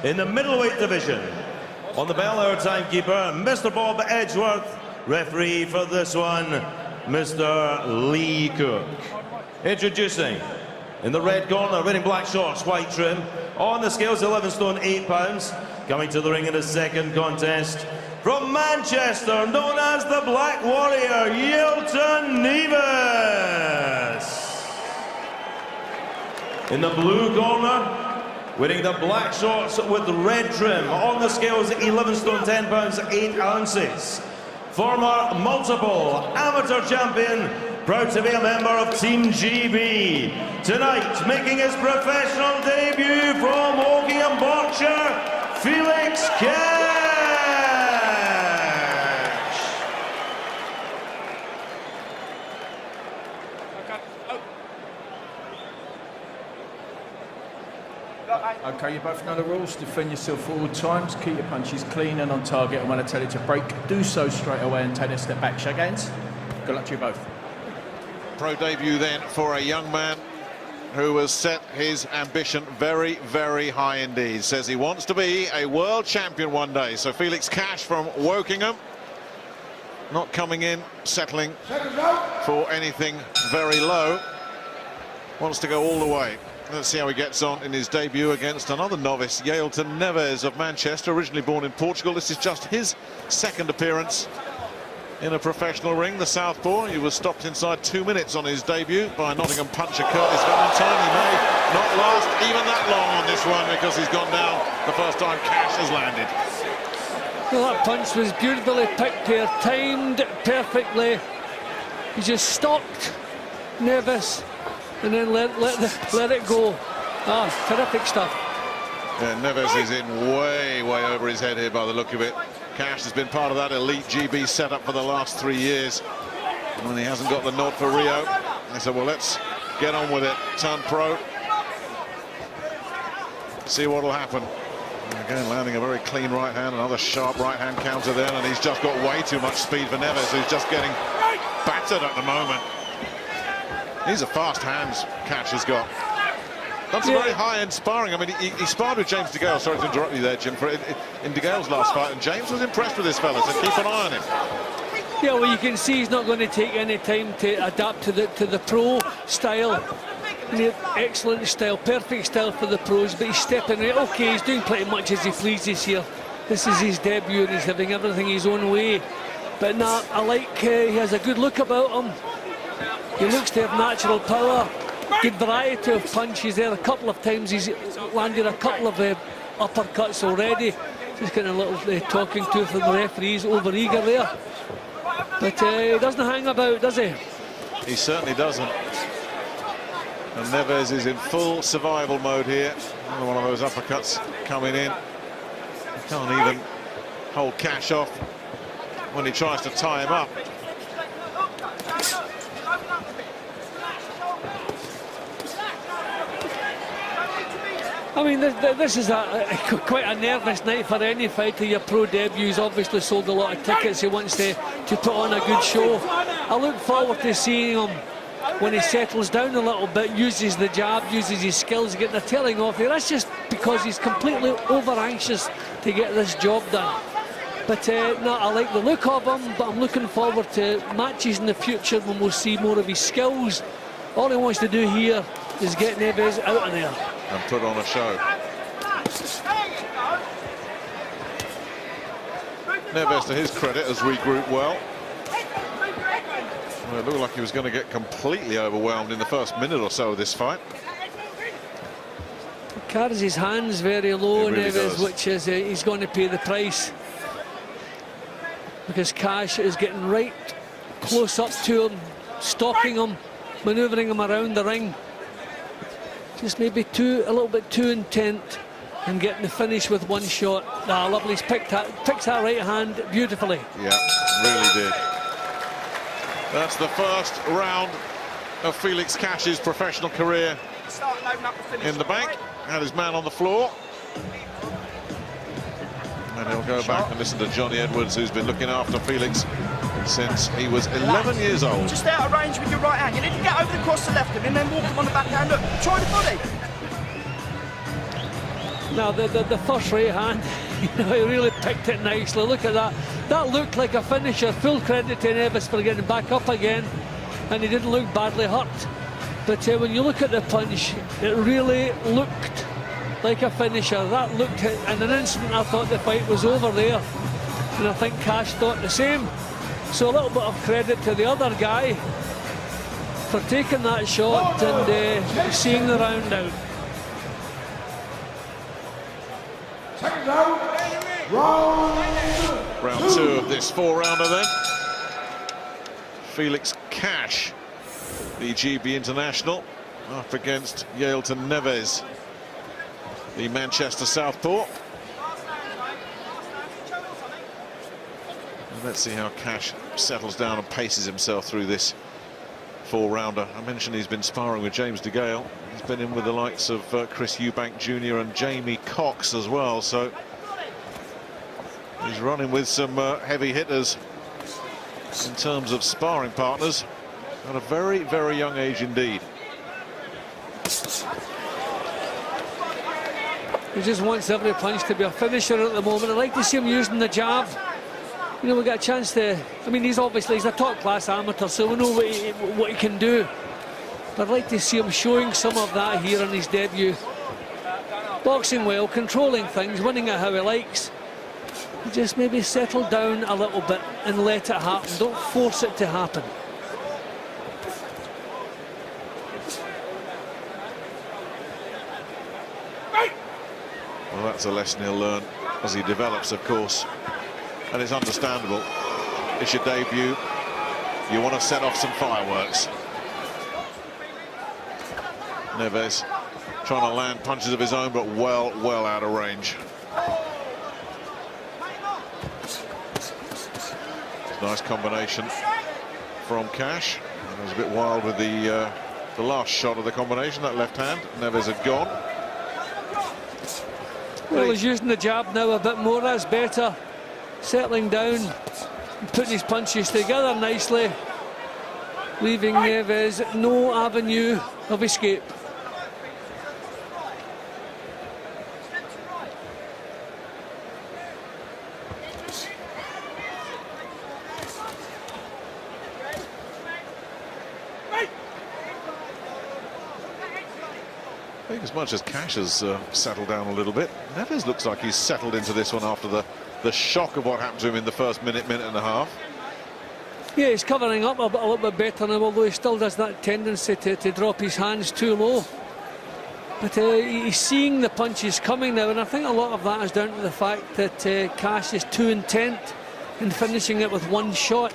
in the middleweight division. On the bell, our timekeeper, Mr. Bob Edgeworth. Referee for this one, Mr. Lee Cook. Introducing, in the red corner, wearing black shorts, white trim. On the scales, 11 stone, 8 pounds. Coming to the ring in his second contest. From Manchester, known as the Black Warrior, Yailton Neves. In the blue corner, wearing the black shorts with red trim. On the scales, 11 stone, 10 pounds, 8 ounces. Former multiple amateur champion, proud to be a member of Team GB. Tonight, making his professional debut from Wokingham, Berkshire, Felix. Okay, you both know the rules. Defend yourself forward times, keep your punches clean and on target, and when I tell you to break, do so straight away and take a step back. Shake hands. Good luck to you both. Pro debut then for a young man who has set his ambition very, very high indeed. Says he wants to be a world champion one day. So Felix Cash from Wokingham, not coming in, settling for anything very low. Wants to go all the way. Let's see how he gets on in his debut against another novice, Yailton Neves of Manchester, originally born in Portugal. This is just his second appearance in a professional ring, the southpaw. He was stopped inside 2 minutes on his debut by Nottingham puncher Curtis Valentine. He may not last even that long on this one because he's gone down the first time Cash has landed. Well, that punch was beautifully picked here, timed perfectly. He just stopped Neves and then let it go. Ah, terrific stuff. Yeah, Neves is in way over his head here by the look of it. Cash has been part of that elite GB setup for the last 3 years. And he hasn't got the nod for Rio. They said, well, let's get on with it, turn pro. See what'll happen. And again, landing a very clean right hand, another sharp right hand counter there, and he's just got way too much speed for Neves, who's just getting battered at the moment. These are fast hands Cash has got. That's very high-end sparring. I mean, he sparred with James DeGale. Sorry to interrupt you there, Jim, in DeGale's last fight, and James was impressed with this fella, so keep an eye on him. Yeah, well, you can see he's not going to take any time to adapt to the pro style. Excellent style, perfect style for the pros, but he's stepping right. Okay, he's doing pretty much as he pleases here. This is his debut, and he's having everything his own way. But nah, I like he has a good look about him. He looks to have natural power, good variety of punches there. A couple of times he's landed a couple of uppercuts already. Just getting a little talking to from the referees, over-eager there. But he doesn't hang about, does he? He certainly doesn't. And Neves is in full survival mode here. Another one of those uppercuts coming in. He can't even hold Cash off when he tries to tie him up. I mean, this is quite a nervous night for any fighter. Your pro debut. He's obviously sold a lot of tickets. He wants to put on a good show. I look forward to seeing him when he settles down a little bit, uses the jab, uses his skills, getting a tailing off here. That's just because he's completely over-anxious to get this job done. But no, I like the look of him, but I'm looking forward to matches in the future when we'll see more of his skills. All he wants to do here is get Neves out of there and put on a show. Neves, to his credit, has regrouped well. Well, it looked like he was going to get completely overwhelmed in the first minute or so of this fight. He carries his hands very low, really Neves, does. which is he's going to pay the price. Because Cash is getting right close up to him, stalking him, manoeuvring him around the ring. Just maybe a little bit too intent and getting the finish with one shot. Ah, lovely. He's picks that right hand beautifully. Yeah, really did. That's the first round of Felix Cash's professional career in the bank. Had his man on the floor. And he'll go back and listen to Johnny Edwards, who's been looking after Felix since he was 11 years old. Just out of range with your right hand. You need to get over the cross the left of him and then walk him on the backhand. Look, try the body. Now the first right hand, you know, he really picked it nicely. Look at that. That looked like a finisher. Full credit to Neves for getting back up again, and he didn't look badly hurt. But when you look at the punch, it really looked like a finisher. That looked, in an instant I thought the fight was over there, and I think Cash thought the same. So a little bit of credit to the other guy for taking that shot and seeing the round out. Round two of this four-rounder then. Felix Cash, the GB international, up against Yailton Neves, the Manchester southpaw. And let's see how Cash settles down and paces himself through this four-rounder. I mentioned he's been sparring with James DeGale. He's been in with the likes of Chris Eubank Jr. and Jamie Cox as well, so he's running with some heavy hitters in terms of sparring partners at a very, very young age indeed. He just wants every punch to be a finisher at the moment. I'd like to see him using the jab. You know, we got a chance to, I mean, he's a top-class amateur, so we know what he can do. But I'd like to see him showing some of that here in his debut. Boxing well, controlling things, winning it how he likes. Just maybe settle down a little bit and let it happen. Don't force it to happen. Well, that's a lesson he'll learn as he develops, of course. And it's understandable. It's your debut. You want to set off some fireworks. Neves trying to land punches of his own, but well out of range. Nice combination from Cash. And it was a bit wild with the last shot of the combination, that left hand. Neves had gone. Well, he's using the jab now a bit more. That's better. Settling down and putting his punches together nicely, leaving Neves no avenue of escape. I think as much as Cash has settled down a little bit, Neves looks like he's settled into this one after the shock of what happened to him in the first minute and a half. Yeah, he's covering up a little bit better now, although he still does that tendency to drop his hands too low. But he's seeing the punches coming now, and I think a lot of that is down to the fact that Cash is too intent in finishing it with one shot.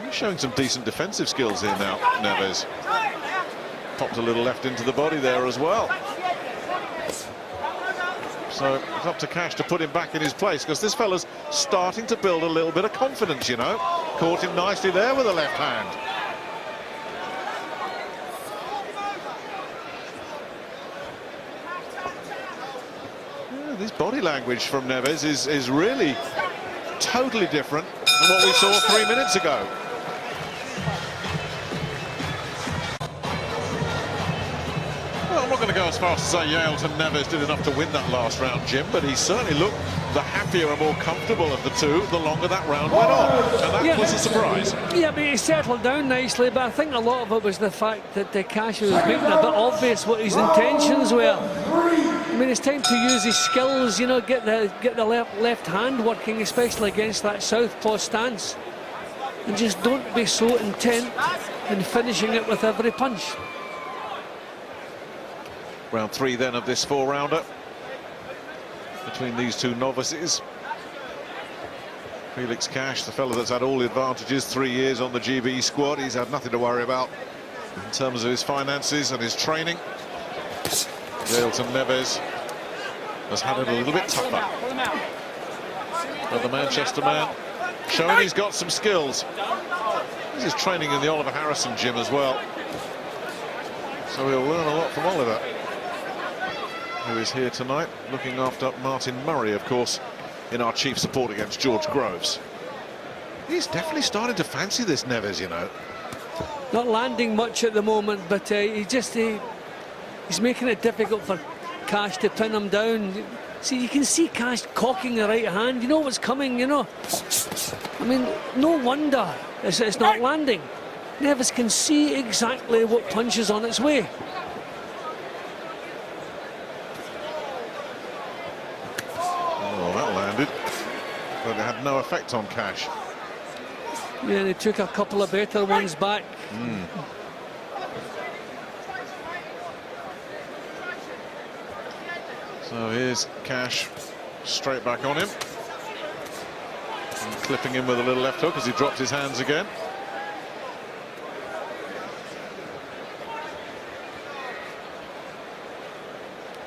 He's showing some decent defensive skills here now, Neves. Popped a little left into the body there as well. So it's up to Cash to put him back in his place, because this fella's starting to build a little bit of confidence, you know. Caught him nicely there with a left hand. Yeah, this body language from Neves is really totally different than what we saw 3 minutes ago. I'm not going to go as far as to say Yailton Neves did enough to win that last round, Jim, but he certainly looked the happier and more comfortable of the two the longer that round went on, and that was a surprise. Yeah, but he settled down nicely, but I think a lot of it was the fact that Cash was making a bit obvious what his intentions were. I mean, it's time to use his skills, you know, get the left hand working, especially against that southpaw stance, and just don't be so intent in finishing it with every punch. Round three then of this four-rounder between these two novices. Felix Cash, the fellow that's had all the advantages, 3 years on the GB squad. He's had nothing to worry about in terms of his finances and his training. Yailton Neves has had it a little bit tougher. But the Manchester man showing he's got some skills. This is training in the Oliver Harrison gym as well, so he'll learn a lot from Oliver, who is here tonight, looking after Martin Murray, of course, in our chief support against George Groves. He's definitely starting to fancy this Neves, you know. Not landing much at the moment, but he's making it difficult for Cash to pin him down. See, you can see Cash cocking the right hand. You know what's coming, you know. I mean, no wonder it's not landing. Neves can see exactly what punch is on its way. Oh, that landed, but it had no effect on Cash. Yeah, and he took a couple of better ones back. So here's Cash straight back on him. And clipping him with a little left hook as he drops his hands again.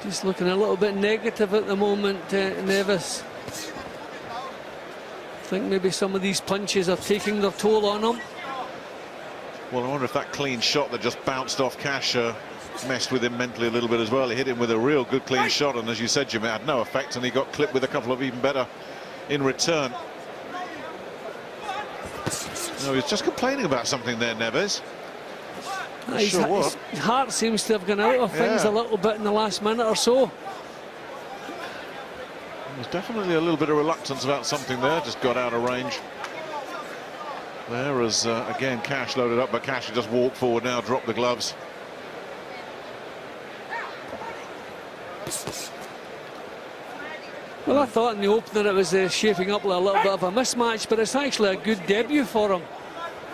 Just looking a little bit negative at the moment, Neves. I think maybe some of these punches are taking their toll on him. Well, I wonder if that clean shot that just bounced off Cash messed with him mentally a little bit as well. He hit him with a real good clean shot, and as you said, Jim, it had no effect, and he got clipped with a couple of even better in return. No, he's just complaining about something there, Neves. His heart seems to have gone out of things a little bit in the last minute or so. There's definitely a little bit of reluctance about something there, just got out of range. There as, again, Cash loaded up, but Cash just walked forward now, dropped the gloves. Well, I thought in the opener it was shaping up like a little bit of a mismatch, but it's actually a good debut for him.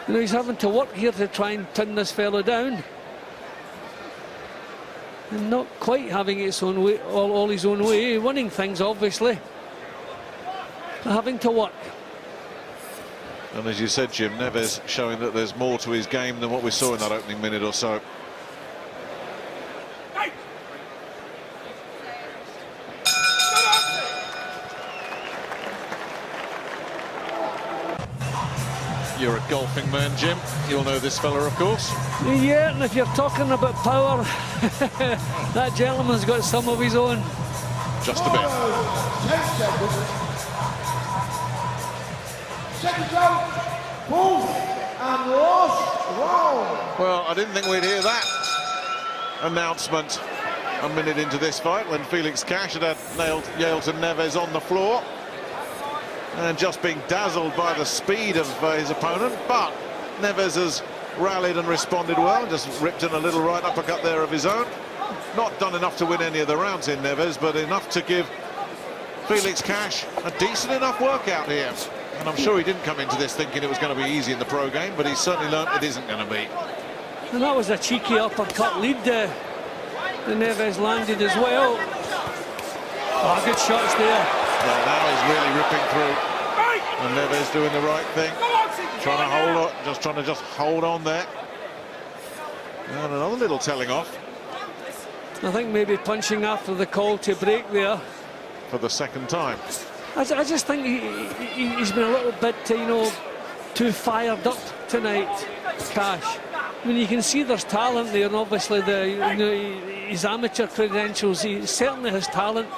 You know, he's having to work here to try and pin this fellow down. And not quite having its own way, all his own way, winning things obviously, but having to work. And as you said, Jim, Neves showing that there's more to his game than what we saw in that opening minute or so. You're a golfing man, Jim. You'll know this fella, of course. Yeah, and if you're talking about power, that gentleman's got some of his own. Just a bit. 10 seconds. Second round, boom, and lost round. Well, I didn't think we'd hear that announcement a minute into this fight when Felix Cash had nailed Yailton Neves on the floor. And just being dazzled by the speed of his opponent, but Neves has rallied and responded well, just ripped in a little right uppercut there of his own. Not done enough to win any of the rounds in Neves, but enough to give Felix Cash a decent enough workout here. And I'm sure he didn't come into this thinking it was going to be easy in the pro game, but he certainly learned it isn't going to be. And that was a cheeky uppercut lead that Neves landed as well. Oh, good shots there. Well, now he's really ripping through, and Neves doing the right thing, trying to hold on, just hold on there. And another little telling off. I think maybe punching after the call to break there. For the second time. I just think he's been a little bit, you know, too fired up tonight, Cash. I mean, you can see there's talent there, and obviously his amateur credentials, he certainly has talent.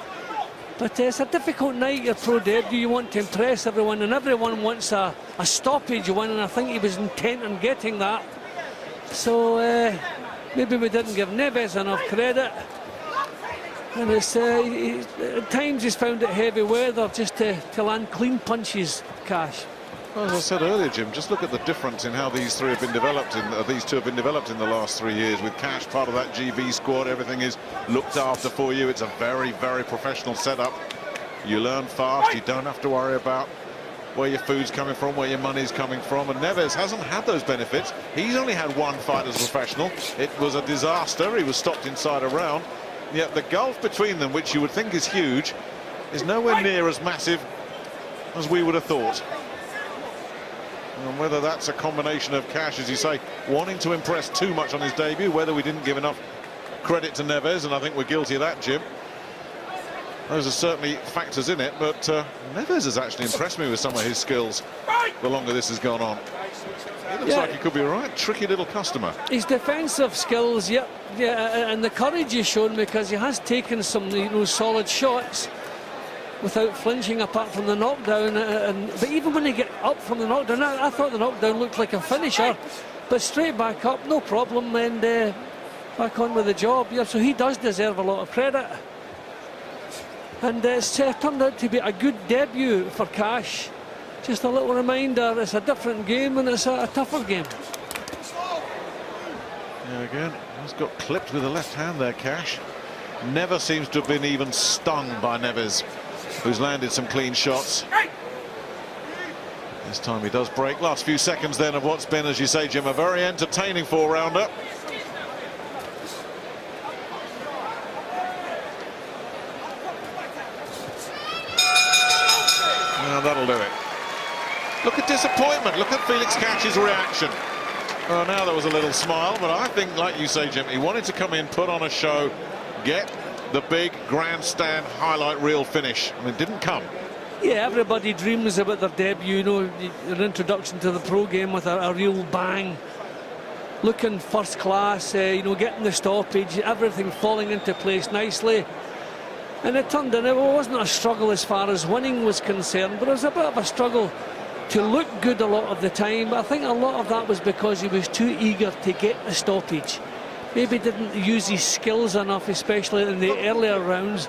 But it's a difficult night, your pro debut. You want to impress everyone, and everyone wants a stoppage win, and I think he was intent on getting that. So maybe we didn't give Neves enough credit. And it's, at times he's found it heavy weather just to land clean punches, Cash. Well, as I said earlier, Jim, just look at the difference in how these three have been developed, these two have been developed in the last 3 years. With Cash part of that GB squad, everything is looked after for you. It's a very, very professional setup. You learn fast. You don't have to worry about where your food's coming from, where your money's coming from. And Neves hasn't had those benefits. He's only had one fight as a professional. It was a disaster. He was stopped inside a round. Yet the gulf between them, which you would think is huge, is nowhere near as massive as we would have thought. And whether that's a combination of Cash, as you say, wanting to impress too much on his debut, whether we didn't give enough credit to Neves, and I think we're guilty of that, Jim. Those are certainly factors in it, but Neves has actually impressed me with some of his skills the longer this has gone on. He looks like he could be a right tricky little customer. His defensive skills, yeah, and the courage he's shown, because he has taken some, you know, solid shots without flinching, apart from the knockdown. But even when he get up from the knockdown, I thought the knockdown looked like a finisher, but straight back up, no problem, and back on with the job. Yeah, so he does deserve a lot of credit. And it's turned out to be a good debut for Cash. Just a little reminder, it's a different game and it's a tougher game. Yeah, again, he's got clipped with the left hand there, Cash. Never seems to have been even stung by Neves, who's landed some clean shots. This time he does break. Last few seconds then of what's been, as you say, Jim, a very entertaining four-rounder. Now that'll do it. Look at disappointment. Look at Felix Cash's reaction. Oh, now there was a little smile, but I think, like you say, Jim, he wanted to come in, put on a show, get the big grandstand highlight reel finish, and it didn't come. Yeah, everybody dreams about their debut, you know, an introduction to the pro game with a real bang. Looking first class, you know, getting the stoppage, everything falling into place nicely. And it turned out it wasn't a struggle as far as winning was concerned, but it was a bit of a struggle to look good a lot of the time. But I think a lot of that was because he was too eager to get the stoppage. Maybe didn't use his skills enough, especially in the earlier rounds.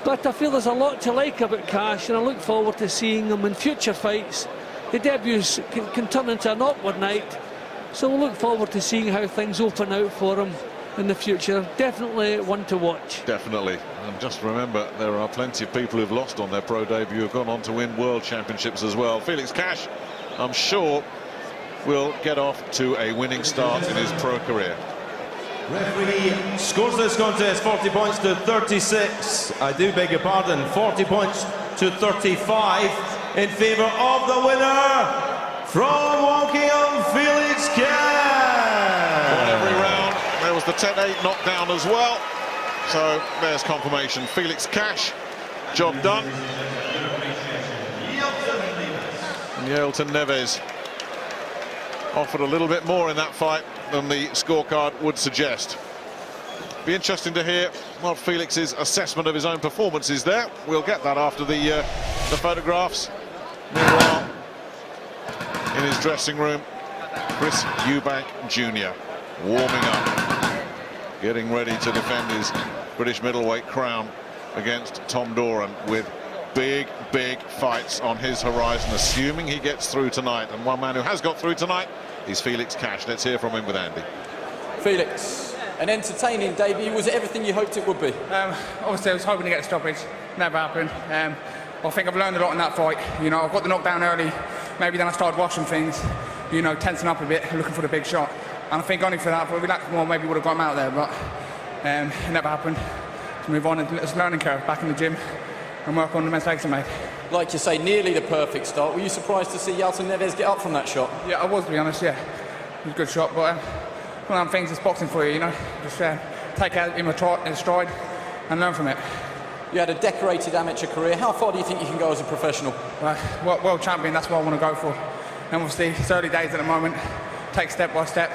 But I feel there's a lot to like about Cash, and I look forward to seeing him in future fights. The debuts can turn into an awkward night, so we'll look forward to seeing how things open out for him in the future. Definitely one to watch. Definitely. And just remember, there are plenty of people who've lost on their pro debut, who've gone on to win world championships as well. Felix Cash, I'm sure, will get off to a winning start in his pro career. Referee scores this contest 40 points to 36. I do beg your pardon, 40 points to 35 in favour of the winner from Woking, Felix Cash. On every round, there was the 10-8 knockdown as well. So there's confirmation. Felix Cash, job done. Yailton Neves offered a little bit more in that fight than the scorecard would suggest. Be interesting to hear what Felix's assessment of his own performance is there. We'll get that after the photographs. Meanwhile, in his dressing room, Chris Eubank Jr. warming up, getting ready to defend his British middleweight crown against Tom Doran, with big fights on his horizon, assuming he gets through tonight. And one man who has got through tonight is Felix Cash. Let's hear from him with Andy. Felix, an entertaining debut. Was it everything you hoped it would be? Obviously I was hoping to get the stoppage. Never happened. I think I've learned a lot in that fight. You know, I got the knockdown early. Maybe then I started watching things, you know, tensing up a bit, looking for the big shot. And I think only for that, if I relaxed more, maybe would have got him out there, but it never happened. To move on, it's a learning curve, back in the gym and work on the mistakes I made. Like you say, nearly the perfect start. Were you surprised to see Yailton Neves get up from that shot? Yeah, I was, to be honest, yeah. It was a good shot, but one of them things is boxing for you know. Just take it in stride and learn from it. You had a decorated amateur career. How far do you think you can go as a professional? World champion, that's what I want to go for. And obviously, it's early days at the moment. Take step by step.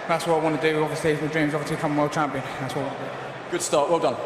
That's what I want to do. Obviously, it's my dreams, obviously, become world champion. That's what I want to do. Good start, well done.